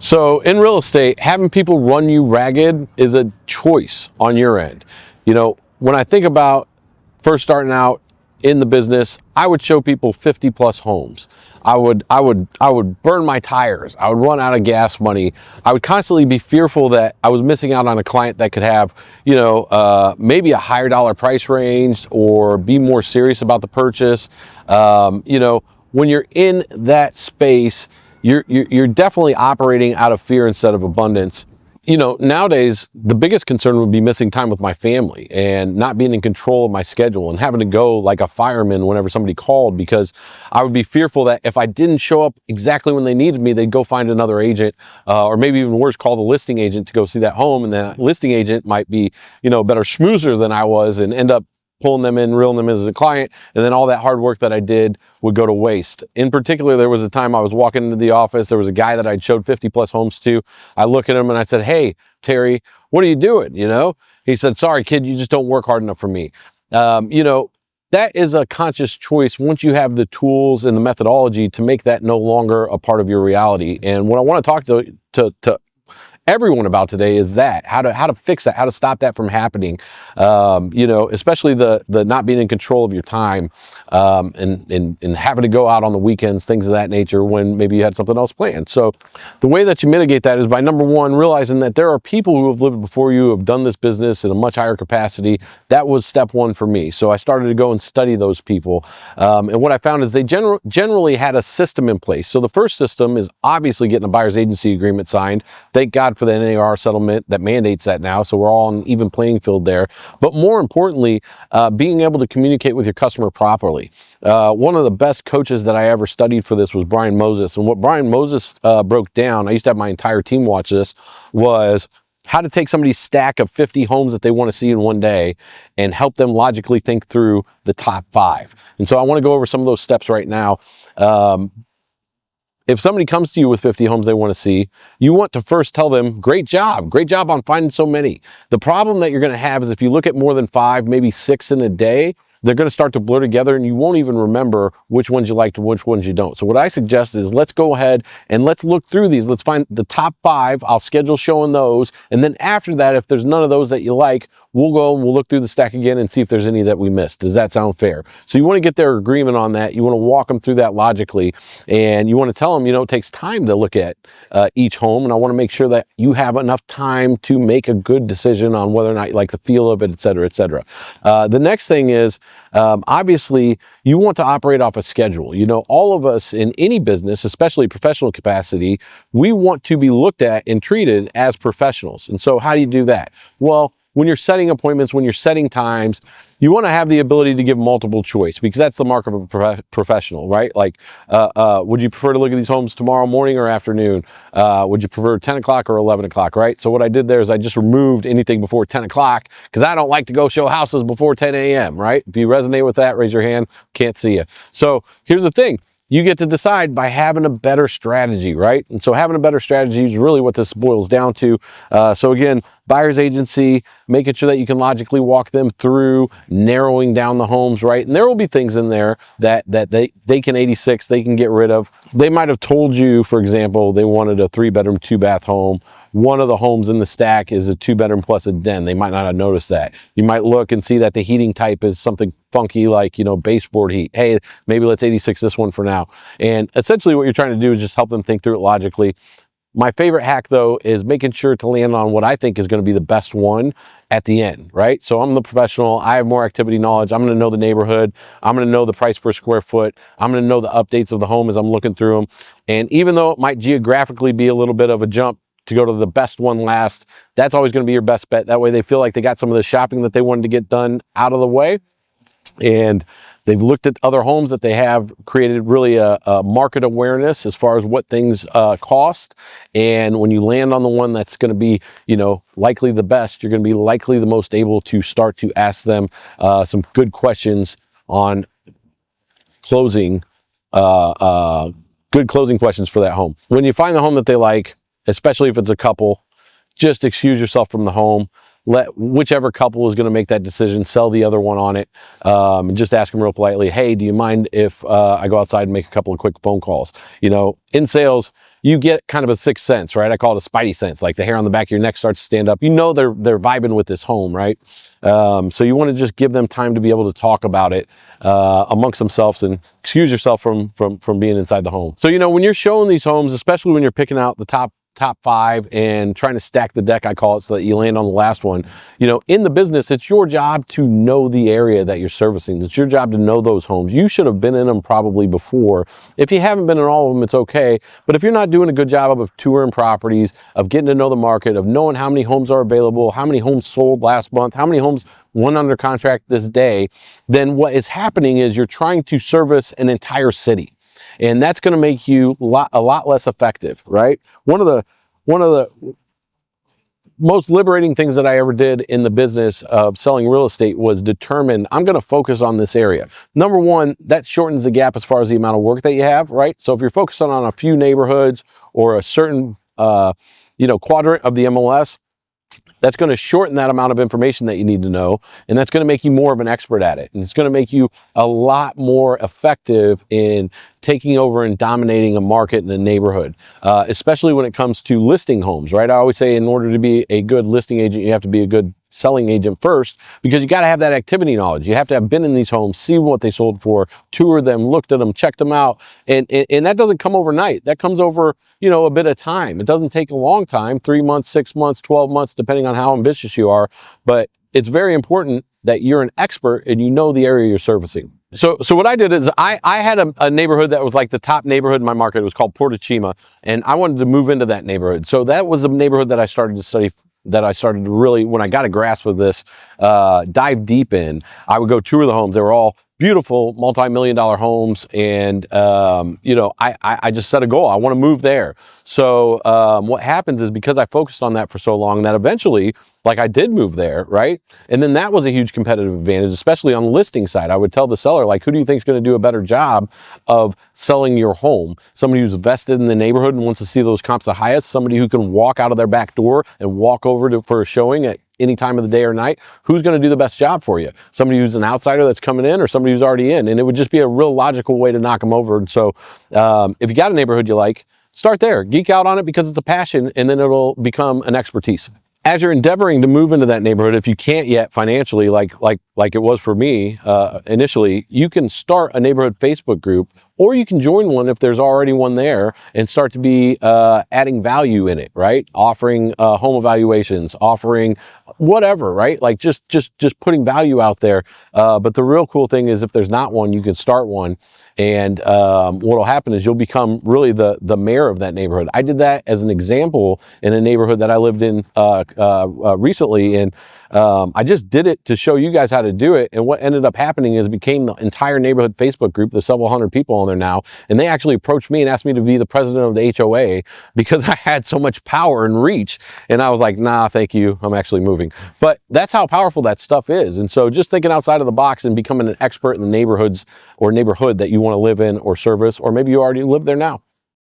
So in real estate, having people run you ragged is a choice on your end. When I think about first starting out in the business, I would show people 50 plus homes. I would burn my tires. I would run out of gas money. I would constantly be fearful that I was missing out on a client that could have, maybe a higher dollar price range or be more serious about the purchase. When you're in that space, you're definitely operating out of fear instead of abundance. Nowadays, the biggest concern would be missing time with my family and not being in control of my schedule and having to go like a fireman whenever somebody called, because I would be fearful that if I didn't show up exactly when they needed me, they'd go find another agent, or maybe even worse, call the listing agent to go see that home. And that listing agent might be, a better schmoozer than I was and end up pulling them in, reeling them in as a client, and then all that hard work that I did would go to waste. In particular, there was a time I was walking into the office. There was a guy that I'd showed 50 plus homes to. I look at him and I said, "Hey, Terry, what are you doing?" He said, "Sorry, kid, you just don't work hard enough for me." That is a conscious choice once you have the tools and the methodology to make that no longer a part of your reality. And what I want to talk to everyone about today is that how to fix that, how to stop that from happening. Especially the not being in control of your time, and having to go out on the weekends, things of that nature, when maybe you had something else planned. So the way that you mitigate that is by, number one, realizing that there are people who have lived before you, who have done this business in a much higher capacity. That was step one for me. So I started to go and study those people. And what I found is they generally had a system in place. So the first system is obviously getting a buyer's agency agreement signed. Thank God for the NAR settlement that mandates that now, so we're all on an even playing field there. But more importantly, being able to communicate with your customer properly. One of the best coaches that I ever studied for this was Brian Moses, and what Brian Moses broke down, I used to have my entire team watch this, was how to take somebody's stack of 50 homes that they want to see in one day and help them logically think through the top 5. And so I want to go over some of those steps right now. If somebody comes to you with 50 homes they want to see, you want to first tell them, great job on finding so many. The problem that you're going to have is if you look at more than 5, maybe 6 in a day, they're going to start to blur together and you won't even remember which ones you liked and which ones you don't. So what I suggest is let's go ahead and let's look through these. Let's find the top 5. I'll schedule showing those. And then after that, if there's none of those that you like, we'll go and we'll look through the stack again and see if there's any that we missed. Does that sound fair? So you want to get their agreement on that. You want to walk them through that logically, and you want to tell them, it takes time to look at each home. And I want to make sure that you have enough time to make a good decision on whether or not you like the feel of it, et cetera, et cetera. The next thing is, obviously you want to operate off a schedule. All of us in any business, especially professional capacity, we want to be looked at and treated as professionals. And so how do you do that? Well, when you're setting appointments, when you're setting times, you want to have the ability to give multiple choice, because that's the mark of a professional, right? Like, would you prefer to look at these homes tomorrow morning or afternoon? Would you prefer 10 o'clock or 11 o'clock, right? So what I did there is I just removed anything before 10 o'clock because I don't like to go show houses before 10 a.m., right? If you resonate with that, raise your hand. Can't see you. So here's the thing. You get to decide by having a better strategy, right? And so having a better strategy is really what this boils down to. So again, buyer's agency, making sure that you can logically walk them through narrowing down the homes, right? And there will be things in there that they can 86, they can get rid of. They might have told you, for example, they wanted a 3-bedroom, 2-bath home. One of the homes in the stack is a 2-bedroom plus a den. They might not have noticed that. You might look and see that the heating type is something funky like, baseboard heat. Hey, maybe let's 86 this one for now. And essentially what you're trying to do is just help them think through it logically. My favorite hack, though, is making sure to land on what I think is going to be the best one at the end, right? So I'm the professional. I have more activity knowledge. I'm going to know the neighborhood. I'm going to know the price per square foot. I'm going to know the updates of the home as I'm looking through them. And even though it might geographically be a little bit of a jump to go to the best one last, that's always going to be your best bet. That way they feel like they got some of the shopping that they wanted to get done out of the way. And they've looked at other homes that they have, created really a market awareness as far as what things cost. And when you land on the one that's going to be, likely the best, you're going to be likely the most able to start to ask them some good questions on closing, good closing questions for that home. When you find the home that they like, especially if it's a couple, just excuse yourself from the home. Let whichever couple is going to make that decision sell the other one on it, and just ask them real politely, hey, do you mind if I go outside and make a couple of quick phone calls? In sales, you get kind of a sixth sense, right? I call it a spidey sense, like the hair on the back of your neck starts to stand up. You know they're vibing with this home, right? So you want to just give them time to be able to talk about it amongst themselves and excuse yourself from being inside the home. So, you know, when you're showing these homes, especially when you're picking out the top 5 and trying to stack the deck, I call it, so that you land on the last one. You know, in the business, it's your job to know the area that you're servicing. It's your job to know those homes. You should have been in them probably before. If you haven't been in all of them, it's okay. But if you're not doing a good job of touring properties, of getting to know the market, of knowing how many homes are available, how many homes sold last month, how many homes went under contract this day, then what is happening is you're trying to service an entire city. And that's going to make you a lot less effective, right? One of the most liberating things that I ever did in the business of selling real estate was determine I'm going to focus on this area. Number one, that shortens the gap as far as the amount of work that you have, right? So if you're focusing on a few neighborhoods or a certain quadrant of the MLS, that's going to shorten that amount of information that you need to know, and that's going to make you more of an expert at it. And it's going to make you a lot more effective in taking over and dominating a market in a neighborhood, especially when it comes to listing homes, right? I always say in order to be a good listing agent, you have to be a good selling agent first, because you got to have that activity knowledge. You have to have been in these homes, see what they sold for, toured them, looked at them, checked them out. And that doesn't come overnight. That comes over, a bit of time. It doesn't take a long time, 3 months, 6 months, 12 months, depending on how ambitious you are. But it's very important that you're an expert and you know the area you're servicing. So what I did is I had a neighborhood that was like the top neighborhood in my market. It was called Portachima, and I wanted to move into that neighborhood. So that was a neighborhood that I started to study, that I started to really, when I got a grasp of this, dive deep in. I would go tour the homes. They were all beautiful multi-million-dollar homes, and I just set a goal. I want to move there. So what happens is, because I focused on that for so long, that eventually, like, I did move there, right? And then that was a huge competitive advantage, especially on the listing side. I would tell the seller, like, who do you think is going to do a better job of selling your home? Somebody who's vested in the neighborhood and wants to see those comps the highest, somebody who can walk out of their back door and walk over for a showing at any time of the day or night. Who's going to do the best job for you? Somebody who's an outsider that's coming in, or somebody who's already in? And it would just be a real logical way to knock them over. And so if you got a neighborhood you like, start there. Geek out on it because it's a passion, and then it'll become an expertise. As you're endeavoring to move into that neighborhood, if you can't yet financially, like it was for me initially, you can start a neighborhood Facebook group, or you can join one if there's already one there, and start to be adding value in it, right? Offering home evaluations, offering whatever, right? Like just putting value out there. But the real cool thing is, if there's not one, you can start one. And what'll happen is you'll become really the mayor of that neighborhood. I did that as an example in a neighborhood that I lived in recently, and I just did it to show you guys how to do it. And what ended up happening is it became the entire neighborhood Facebook group. There's several hundred people on there now, and they actually approached me and asked me to be the president of the HOA because I had so much power and reach. And I was like, nah, thank you, I'm actually moving. But that's how powerful that stuff is. And so just thinking outside of the box and becoming an expert in the neighborhoods or neighborhood that you want to live in or service, or maybe you already live there now.